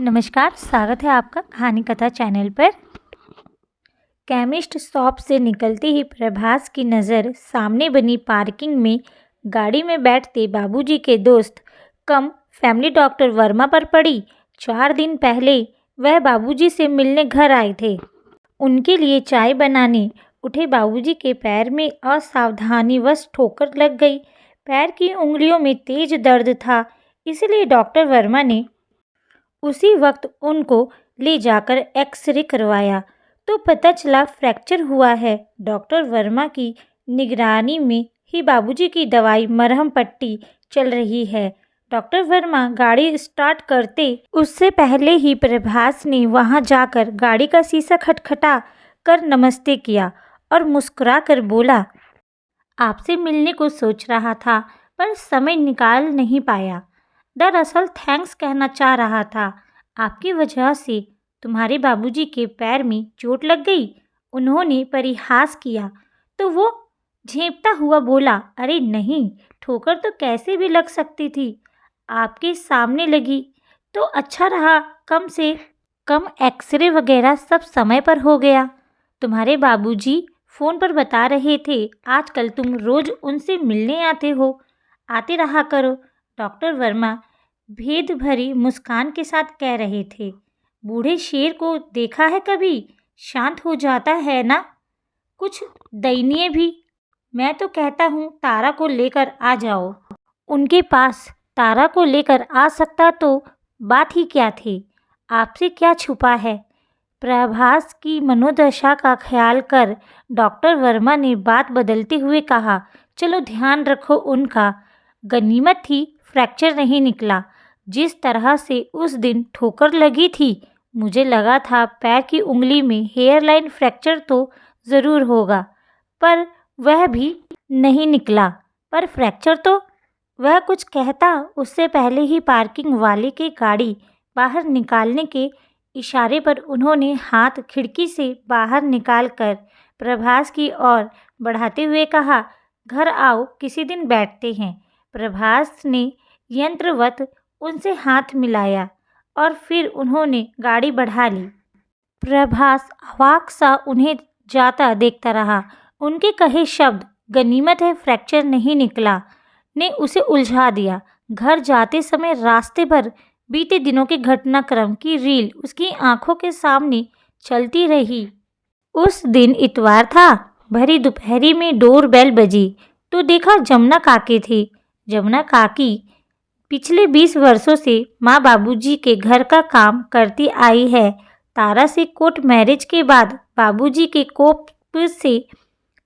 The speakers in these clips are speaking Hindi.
नमस्कार, स्वागत है आपका कहानी कथा चैनल पर। केमिस्ट शॉप से निकलते ही प्रभास की नज़र सामने बनी पार्किंग में गाड़ी में बैठते बाबूजी के दोस्त कम फैमिली डॉक्टर वर्मा पर पड़ी। 4 दिन पहले वह बाबूजी से मिलने घर आए थे। उनके लिए चाय बनाने उठे बाबूजी के पैर में असावधानीवश ठोकर लग गई। पैर की उंगलियों में तेज दर्द था, इसलिए डॉक्टर वर्मा ने उसी वक्त उनको ले जाकर एक्सरे करवाया तो पता चला फ्रैक्चर हुआ है। डॉक्टर वर्मा की निगरानी में ही बाबूजी की दवाई मरहम पट्टी चल रही है। डॉक्टर वर्मा गाड़ी स्टार्ट करते उससे पहले ही प्रभास ने वहां जाकर गाड़ी का शीशा खटखटा कर नमस्ते किया और मुस्कुरा कर बोला, आपसे मिलने को सोच रहा था पर समय निकाल नहीं पाया। दरअसल थैंक्स कहना चाह रहा था। आपकी वजह से तुम्हारे बाबूजी के पैर में चोट लग गई। उन्होंने परिहास किया तो वो झेंपता हुआ बोला, अरे नहीं, ठोकर तो कैसे भी लग सकती थी, आपके सामने लगी तो अच्छा रहा, कम से कम एक्सरे वगैरह सब समय पर हो गया। तुम्हारे बाबूजी फ़ोन पर बता रहे थे आजकल तुम रोज़ उनसे मिलने आते हो, आते रहा करो। डॉक्टर वर्मा भेद भरी मुस्कान के साथ कह रहे थे। बूढ़े शेर को देखा है कभी, शांत हो जाता है ना, कुछ दयनीय भी। मैं तो कहता हूँ तारा को लेकर आ जाओ। उनके पास तारा को लेकर आ सकता तो बात ही क्या थी, आपसे क्या छुपा है। प्रभास की मनोदशा का ख्याल कर डॉक्टर वर्मा ने बात बदलते हुए कहा, चलो ध्यान रखो उनका। गनीमत थी फ्रैक्चर नहीं निकला। जिस तरह से उस दिन ठोकर लगी थी, मुझे लगा था पैर की उंगली में हेयरलाइन फ्रैक्चर तो ज़रूर होगा, पर वह भी नहीं निकला। पर फ्रैक्चर तो वह कुछ कहता उससे पहले ही पार्किंग वाले की गाड़ी बाहर निकालने के इशारे पर उन्होंने हाथ खिड़की से बाहर निकालकर प्रभास की ओर बढ़ाते हुए कहा, घर आओ, किसी दिन बैठते हैं। प्रभास ने यंत्रवत उनसे हाथ मिलाया और फिर उन्होंने गाड़ी बढ़ा ली। प्रभास अवाक सा उन्हें जाता देखता रहा। उनके कहे शब्द गनीमत है फ्रैक्चर नहीं निकला ने उसे उलझा दिया। घर जाते समय रास्ते पर बीते दिनों के घटनाक्रम की रील उसकी आंखों के सामने चलती रही। उस दिन इतवार था। भरी दोपहरी में डोरबेल बजी तो देखा जमुना काकी थी। जमुना काकी पिछले 20 वर्षों से माँ बाबूजी के घर का काम करती आई है। तारा से कोर्ट मैरिज के बाद बाबूजी के कोप से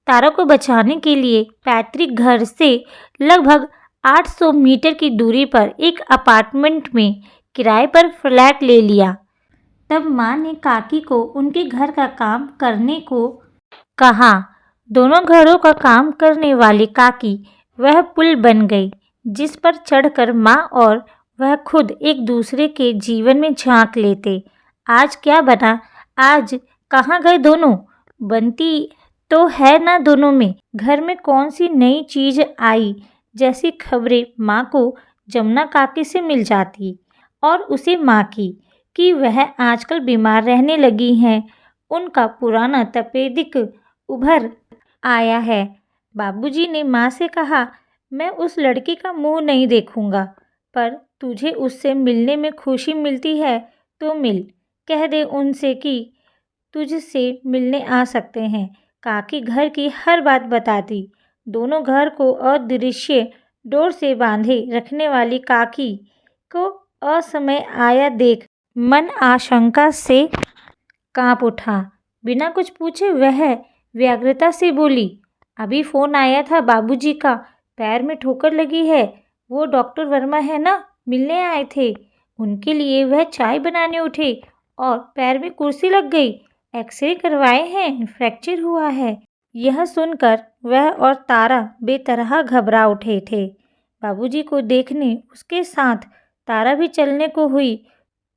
तारा को बचाने के लिए पैतृक घर से लगभग 800 मीटर की दूरी पर एक अपार्टमेंट में किराए पर फ्लैट ले लिया। तब माँ ने काकी को उनके घर का काम करने को कहा। दोनों घरों का काम करने वाली काकी वह पुल बन गई जिस पर चढ़कर माँ और वह खुद एक दूसरे के जीवन में झांक लेते। आज क्या बना, आज कहाँ गए दोनों, बनती तो है ना दोनों में। घर में कौन सी नई चीज़ आई जैसी खबरें माँ को जमुना काकी से मिल जाती और उसे माँ की कि वह आजकल बीमार रहने लगी हैं। उनका पुराना तपेदिक उभर आया है। बाबूजी ने माँ से कहा, मैं उस लड़की का मुंह नहीं देखूंगा, पर तुझे उससे मिलने में खुशी मिलती है तो मिल। कह दे उनसे कि तुझसे मिलने आ सकते हैं। काकी घर की हर बात बताती। दोनों घर को अदृश्य डोर से बांधे रखने वाली काकी को असमय आया देख मन आशंका से कांप उठा। बिना कुछ पूछे वह व्यग्रता से बोली, अभी फ़ोन आया था बाबूजी का, पैर में ठोकर लगी है। वो डॉक्टर वर्मा है ना, मिलने आए थे। उनके लिए वह चाय बनाने उठे और पैर में कुर्सी लग गई। एक्सरे करवाए हैं, फ्रैक्चर हुआ है। यह सुनकर वह और तारा बेतरह घबरा उठे थे। बाबूजी को देखने उसके साथ तारा भी चलने को हुई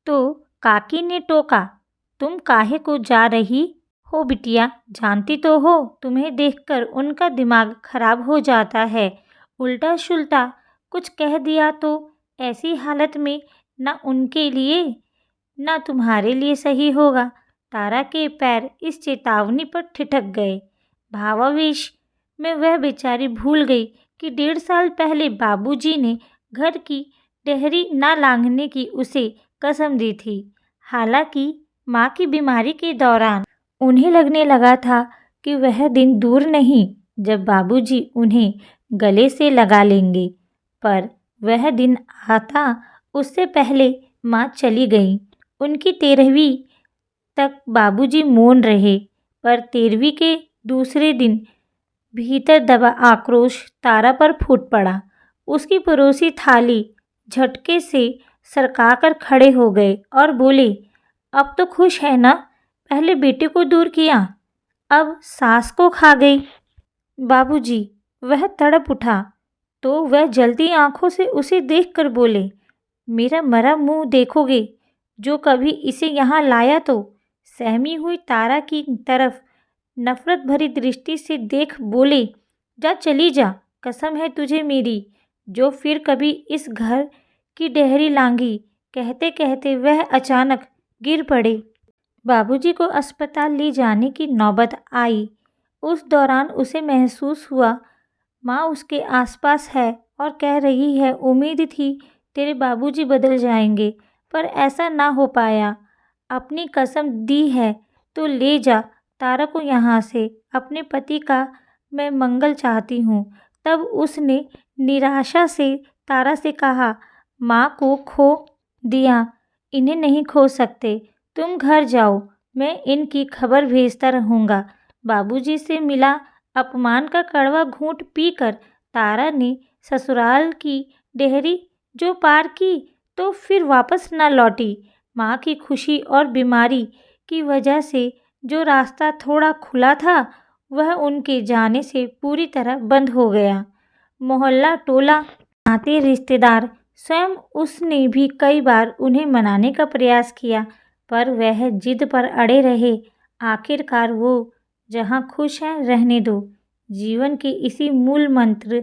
तो काकी ने टोका, तुम काहे को जा रही हो बिटिया, जानती तो हो तुम्हें देखकर उनका दिमाग खराब हो जाता है। उल्टा सुल्टा कुछ कह दिया तो ऐसी हालत में ना उनके लिए ना तुम्हारे लिए सही होगा। तारा के पैर इस चेतावनी पर ठिठक गए। भावावेश में वह बेचारी भूल गई कि 1.5 साल पहले बाबूजी ने घर की डेहरी ना लांघने की उसे कसम दी थी। हालांकि माँ की बीमारी के दौरान उन्हें लगने लगा था कि वह दिन दूर नहीं जब बाबूजी उन्हें गले से लगा लेंगे, पर वह दिन आता उससे पहले माँ चली गई। उनकी 13वीं तक बाबूजी मौन रहे, पर 13वीं के दूसरे दिन भीतर दबा आक्रोश तारा पर फूट पड़ा। उसकी पड़ोसी थाली झटके से सरकाकर खड़े हो गए और बोले, अब तो खुश है ना? पहले बेटे को दूर किया, अब सास को खा गई। बाबूजी, वह तड़प उठा तो वह जलती आंखों से उसे देखकर बोले, मेरा मरा मुंह देखोगे जो कभी इसे यहाँ लाया? तो सहमी हुई तारा की तरफ नफरत भरी दृष्टि से देख बोले, जा चली जा, कसम है तुझे मेरी जो फिर कभी इस घर की डेहरी लांघी। कहते कहते वह अचानक गिर पड़े। बाबूजी को अस्पताल ले जाने की नौबत आई। उस दौरान उसे महसूस हुआ माँ उसके आसपास है और कह रही है, उम्मीद थी तेरे बाबूजी बदल जाएंगे, पर ऐसा ना हो पाया। अपनी कसम दी है तो ले जा तारा को यहाँ से, अपने पति का मैं मंगल चाहती हूँ। तब उसने निराशा से तारा से कहा, माँ को खो दिया, इन्हें नहीं खो सकते। तुम घर जाओ, मैं इनकी खबर भेजता रहूँगा। बाबूजी से मिला अपमान का कड़वा घूंट पीकर तारा ने ससुराल की डेहरी जो पार की तो फिर वापस न लौटी। माँ की खुशी और बीमारी की वजह से जो रास्ता थोड़ा खुला था वह उनके जाने से पूरी तरह बंद हो गया। मोहल्ला टोला नाते रिश्तेदार स्वयं उसने भी कई बार उन्हें मनाने का प्रयास किया, पर वह जिद पर अड़े रहे। आखिरकार वो जहाँ खुश हैं रहने दो। जीवन के इसी मूल मंत्र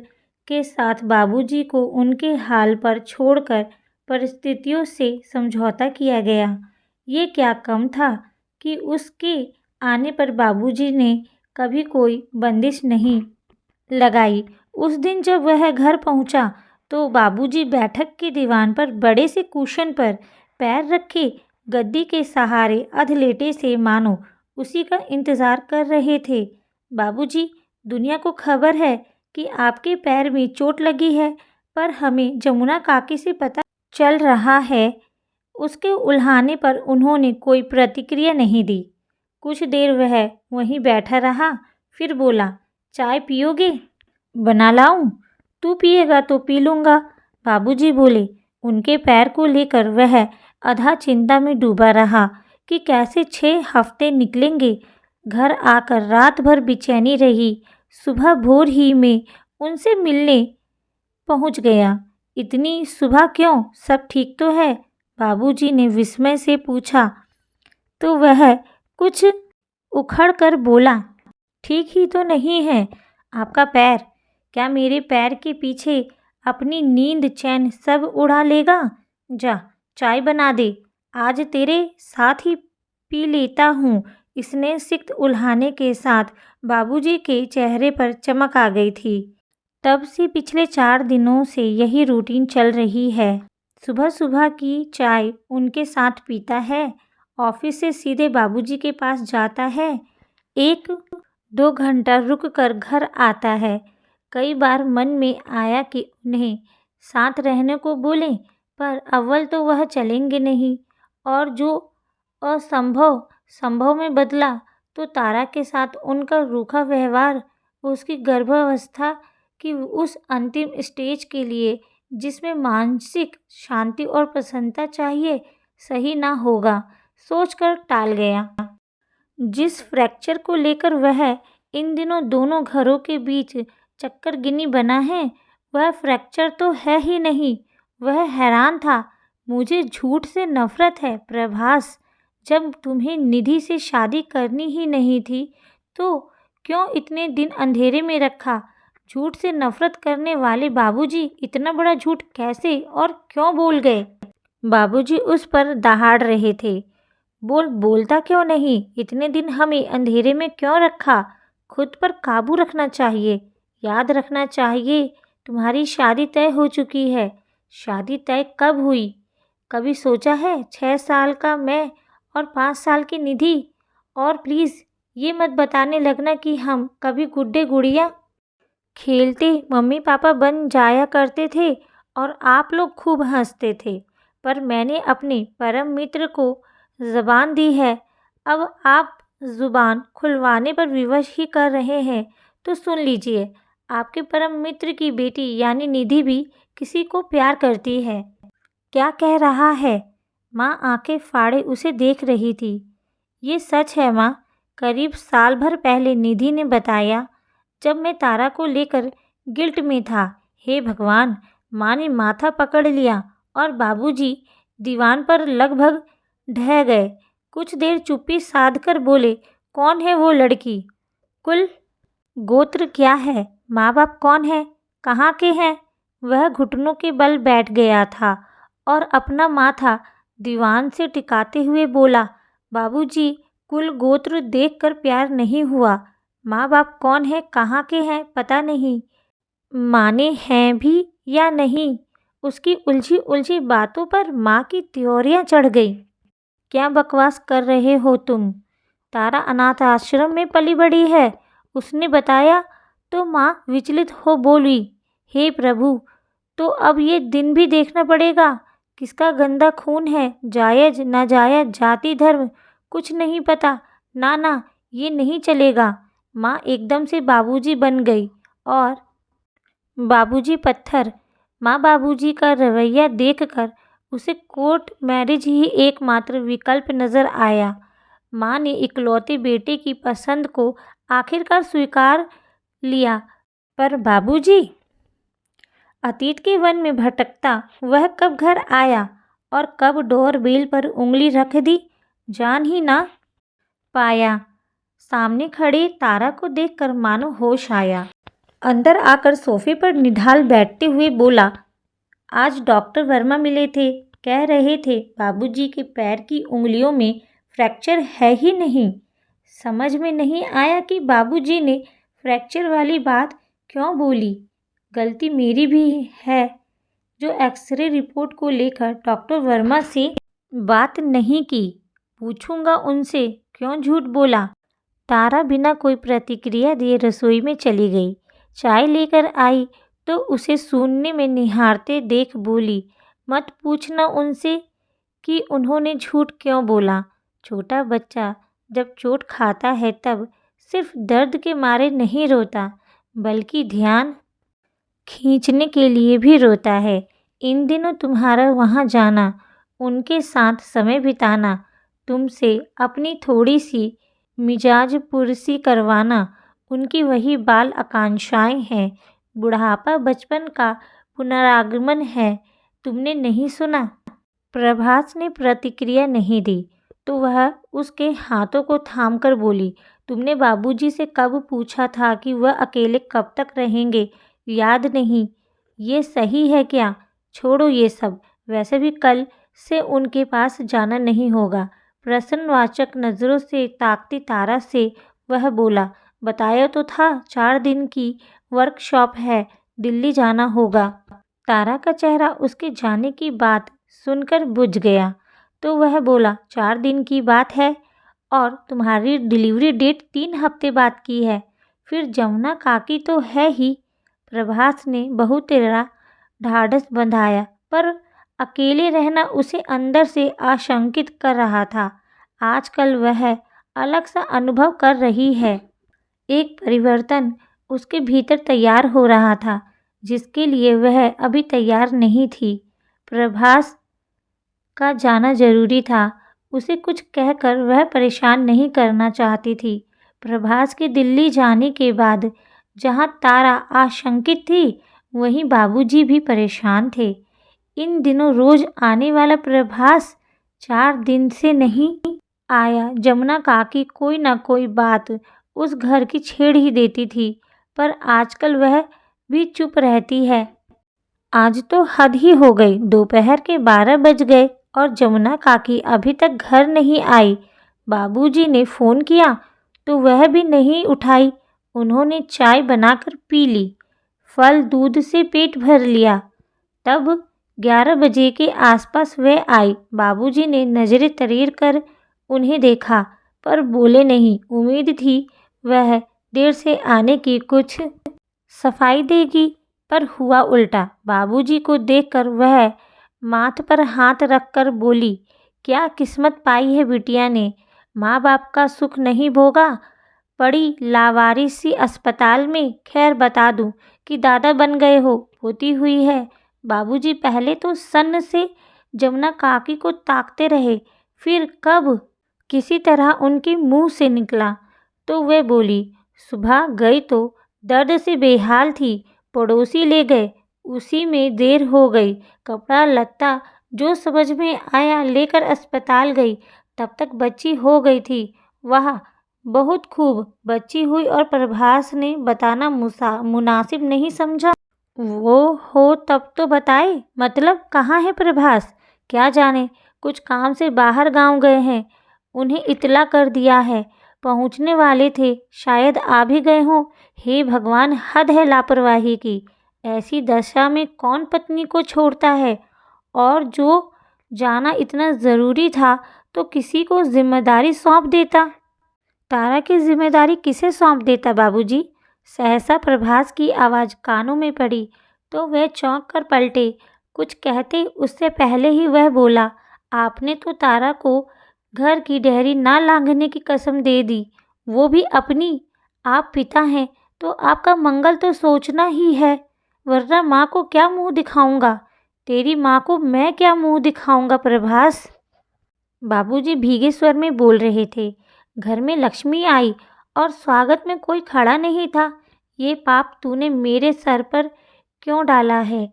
के साथ बाबूजी को उनके हाल पर छोड़कर परिस्थितियों से समझौता किया गया। ये क्या कम था कि उसके आने पर बाबूजी ने कभी कोई बंदिश नहीं लगाई। उस दिन जब वह घर पहुंचा तो बाबूजी बैठक के दीवान पर बड़े से कुशन पर पैर रखे गद्दी के सहारे अधलेटे से मानो उसी का इंतजार कर रहे थे। बाबूजी, दुनिया को खबर है कि आपके पैर में चोट लगी है, पर हमें जमुना काकी से पता चल रहा है। उसके उल्हाने पर उन्होंने कोई प्रतिक्रिया नहीं दी। कुछ देर वह वहीं बैठा रहा, फिर बोला, चाय पियोगे? बना लाऊं? तू पिएगा तो पी लूँगा। बाबूजी बोले। उनके पैर को लेकर वह आधा चिंता में डूबा रहा कि कैसे 6 हफ्ते निकलेंगे। घर आकर रात भर बेचैनी रही। सुबह भोर ही में उनसे मिलने पहुंच गया। इतनी सुबह क्यों? सब ठीक तो है? बाबूजी ने विस्मय से पूछा तो वह कुछ उखड़ कर बोला, ठीक ही तो नहीं है आपका पैर? क्या मेरे पैर के पीछे अपनी नींद चैन सब उड़ा लेगा? जा चाय बना दे, आज तेरे साथ ही पी लेता हूँ। इसने सिक्त उल्हाने के साथ बाबूजी के चेहरे पर चमक आ गई थी। तब से पिछले 4 दिनों से यही रूटीन चल रही है। सुबह सुबह की चाय उनके साथ पीता है, ऑफिस से सीधे बाबूजी के पास जाता है, 1-2 घंटा रुक कर घर आता है। कई बार मन में आया कि उन्हें साथ रहने को बोलें, पर अव्वल तो वह चलेंगे नहीं, और जो असंभव संभव में बदला तो तारा के साथ उनका रूखा व्यवहार उसकी गर्भावस्था की उस अंतिम स्टेज के लिए जिसमें मानसिक शांति और प्रसन्नता चाहिए सही ना होगा सोचकर टाल गया। जिस फ्रैक्चर को लेकर वह इन दिनों दोनों घरों के बीच चक्करगिनी बना है, वह फ्रैक्चर तो है ही नहीं। वह हैरान था। मुझे झूठ से नफरत है प्रभास। जब तुम्हें निधि से शादी करनी ही नहीं थी तो क्यों इतने दिन अंधेरे में रखा? झूठ से नफरत करने वाले बाबूजी इतना बड़ा झूठ कैसे और क्यों बोल गए? बाबूजी उस पर दहाड़ रहे थे। बोलता क्यों नहीं? इतने दिन हमें अंधेरे में क्यों रखा? खुद पर काबू रखना चाहिए। याद रखना चाहिए तुम्हारी शादी तय हो चुकी है। शादी तय कब हुई? कभी सोचा है? 6 साल का मैं और 5 साल की निधि। और प्लीज़ ये मत बताने लगना कि हम कभी गुड्डे गुड़िया खेलते मम्मी पापा बन जाया करते थे और आप लोग खूब हंसते थे। पर मैंने अपने परम मित्र को ज़बान दी है। अब आप ज़ुबान खुलवाने पर विवश ही कर रहे हैं तो सुन लीजिए, आपके परम मित्र की बेटी यानी निधि भी किसी को प्यार करती है। क्या कह रहा है? माँ आंखें फाड़े उसे देख रही थी। ये सच है माँ। करीब साल भर पहले निधि ने बताया, जब मैं तारा को लेकर गिल्ट में था। हे भगवान! माँ ने माथा पकड़ लिया और बाबूजी दीवान पर लगभग ढह गए। कुछ देर चुप्पी साध कर बोले, कौन है वो लड़की? कुल गोत्र क्या है? माँ बाप कौन है? कहाँ के हैं? वह घुटनों के बल बैठ गया था और अपना माथा दीवान से टिकाते हुए बोला, बाबूजी, कुल गोत्र देखकर प्यार नहीं हुआ। माँ बाप कौन है, कहाँ के हैं, पता नहीं। माने हैं भी या नहीं? उसकी उलझी उलझी बातों पर माँ की त्योरियां चढ़ गई। क्या बकवास कर रहे हो तुम? तारा अनाथ आश्रम में पली बड़ी है, उसने बताया। तो माँ विचलित हो बोली, हे प्रभु, तो अब ये दिन भी देखना पड़ेगा। किसका गंदा खून है, जायज नाजायज, जाति धर्म, कुछ नहीं पता। ना ना, ये नहीं चलेगा। माँ एकदम से बाबूजी बन गई और बाबूजी पत्थर। माँ बाबूजी का रवैया देखकर उसे कोर्ट मैरिज ही एकमात्र विकल्प नजर आया। माँ ने इकलौते बेटे की पसंद को आखिरकार स्वीकार लिया। पर बाबूजी? अतीत के वन में भटकता वह कब घर आया और कब डोरबेल पर उंगली रख दी, जान ही ना पाया। सामने खड़े तारा को देखकर मानो होश आया। अंदर आकर सोफे पर निढाल बैठते हुए बोला, आज डॉक्टर वर्मा मिले थे। कह रहे थे बाबूजी के पैर की उंगलियों में फ्रैक्चर है ही नहीं। समझ में नहीं आया कि बाबूजी ने फ्रैक्चर वाली बात क्यों बोली। गलती मेरी भी है जो एक्सरे रिपोर्ट को लेकर डॉक्टर वर्मा से बात नहीं की। पूछूंगा उनसे क्यों झूठ बोला। तारा बिना कोई प्रतिक्रिया दिए रसोई में चली गई। चाय लेकर आई तो उसे शून्य में निहारते देख बोली, मत पूछना उनसे कि उन्होंने झूठ क्यों बोला। छोटा बच्चा जब चोट खाता है तब सिर्फ दर्द के मारे नहीं रोता, बल्कि ध्यान खींचने के लिए भी रोता है। इन दिनों तुम्हारा वहाँ जाना, उनके साथ समय बिताना, तुमसे अपनी थोड़ी सी मिजाज पुरसी करवाना, उनकी वही बाल आकांक्षाएं हैं। बुढ़ापा बचपन का पुनरागमन है। तुमने नहीं सुना? प्रभास ने प्रतिक्रिया नहीं दी तो वह उसके हाथों को थामकर बोली, तुमने बाबूजी से कब पूछा था कि वह अकेले कब तक रहेंगे? याद नहीं? ये सही है क्या? छोड़ो ये सब। वैसे भी कल से उनके पास जाना नहीं होगा। प्रश्नवाचक नज़रों से ताकती तारा से वह बोला, बताया तो था 4 दिन की वर्कशॉप है, दिल्ली जाना होगा। तारा का चेहरा उसके जाने की बात सुनकर बुझ गया तो वह बोला, 4 दिन की बात है और तुम्हारी डिलीवरी डेट 3 हफ्ते बाद की है। फिर जमुना काकी तो है ही। प्रभास ने बहुतेरा ढाढ़स बंधाया, पर अकेले रहना उसे अंदर से आशंकित कर रहा था। आजकल वह अलग सा अनुभव कर रही है। एक परिवर्तन उसके भीतर तैयार हो रहा था जिसके लिए वह अभी तैयार नहीं थी। प्रभास का जाना जरूरी था। उसे कुछ कहकर वह परेशान नहीं करना चाहती थी। प्रभास के दिल्ली जाने के बाद जहां तारा आशंकित थी, वहीं बाबूजी भी परेशान थे। इन दिनों रोज आने वाला प्रभास 4 दिन से नहीं आया। जमुना काकी कोई ना कोई बात उस घर की छेड़ ही देती थी, पर आजकल वह भी चुप रहती है। आज तो हद ही हो गई। दोपहर के 12 बज गए और जमुना काकी अभी तक घर नहीं आई। बाबूजी ने फ़ोन किया तो वह भी नहीं उठाई। उन्होंने चाय बनाकर पी ली, फल दूध से पेट भर लिया। तब 11 बजे के आसपास वह आई। बाबूजी ने नज़रें तरीर कर उन्हें देखा पर बोले नहीं। उम्मीद थी वह देर से आने की, कुछ सफाई देगी, पर हुआ उल्टा। बाबूजी को देखकर वह माथ पर हाथ रखकर बोली, क्या किस्मत पाई है बिटिया ने, माँ बाप का सुख नहीं भोगा, पड़ी लावारिस सी अस्पताल में। खैर बता दूं कि दादा बन गए हो, होती हुई है। बाबूजी पहले तो सन्न से जमुना काकी को ताकते रहे, फिर कब किसी तरह उनके मुंह से निकला तो वे बोली, सुबह गई तो दर्द से बेहाल थी, पड़ोसी ले गए, उसी में देर हो गई। कपड़ा लत्ता जो समझ में आया लेकर अस्पताल गई, तब तक बच्ची हो गई थी। वाह, बहुत खूब बच्ची हुई और प्रभास ने बताना मुनासिब नहीं समझा। वो हो तब तो बताए, मतलब कहाँ है प्रभास? क्या जाने, कुछ काम से बाहर गांव गए हैं, उन्हें इतला कर दिया है, पहुंचने वाले थे, शायद आ भी गए हों। हे भगवान, हद है लापरवाही की। ऐसी दशा में कौन पत्नी को छोड़ता है? और जो जाना इतना ज़रूरी था तो किसी को जिम्मेदारी सौंप देता। तारा की जिम्मेदारी किसे सौंप देता बाबूजी? सहसा प्रभास की आवाज़ कानों में पड़ी तो वह चौंक कर पलटे। कुछ कहते उससे पहले ही वह बोला, आपने तो तारा को घर की डेहरी ना लांघने की कसम दे दी, वो भी अपनी। आप पिता हैं तो आपका मंगल तो सोचना ही है, वरना माँ को क्या मुंह दिखाऊंगा? तेरी माँ को मैं क्या मुंह दिखाऊंगा प्रभास? बाबूजी भीगे स्वर में बोल रहे थे। घर में लक्ष्मी आई और स्वागत में कोई खड़ा नहीं था। ये पाप तूने मेरे सर पर क्यों डाला है?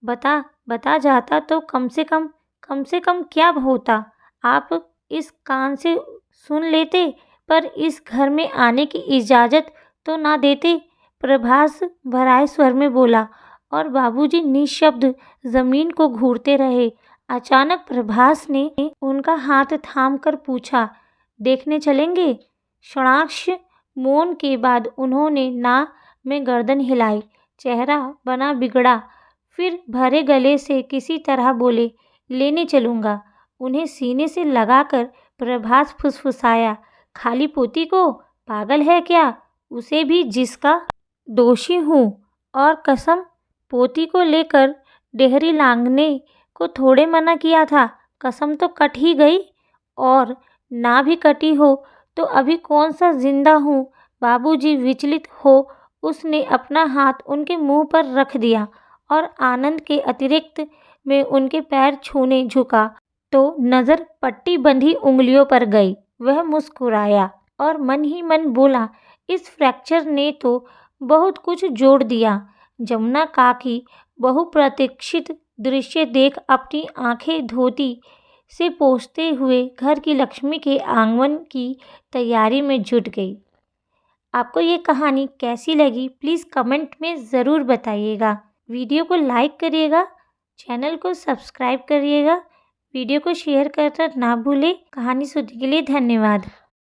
बता जाता तो कम से कम क्या होता? आप इस कान से सुन लेते, पर इस घर में आने की इजाज़त तो ना देते। प्रभास भराए स्वर में बोला और बाबूजी निशब्द ज़मीन को घूरते रहे। अचानक प्रभास ने उनका हाथ थाम कर पूछा, देखने चलेंगे? क्षणाक्ष मौन के बाद उन्होंने ना में गर्दन हिलाई। चेहरा बना बिगड़ा, फिर भरे गले से किसी तरह बोले, लेने चलूँगा। उन्हें सीने से लगाकर प्रभास फुसफुसाया, खाली पोती को? पागल है क्या? उसे भी जिसका दोषी हूँ। और कसम, पोती को लेकर डेहरी लांघने को थोड़े मना किया था। कसम तो कट ही गई, और ना भी कटी हो तो अभी कौन सा जिंदा हूँ। बाबूजी विचलित हो उसने अपना हाथ उनके मुंह पर रख दिया और आनंद के अतिरिक्त में उनके पैर छूने झुका तो नज़र पट्टी बंधी उंगलियों पर गई। वह मुस्कुराया और मन ही मन बोला, इस फ्रैक्चर ने तो बहुत कुछ जोड़ दिया। जमुना काकी बहुप्रतीक्षित दृश्य देख अपनी आंखें धोती से पोंछते हुए घर की लक्ष्मी के आंगन की तैयारी में जुट गई। आपको ये कहानी कैसी लगी प्लीज़ कमेंट में ज़रूर बताइएगा। वीडियो को लाइक करिएगा, चैनल को सब्सक्राइब करिएगा, वीडियो को शेयर करना ना भूलें। कहानी सुनने के लिए धन्यवाद।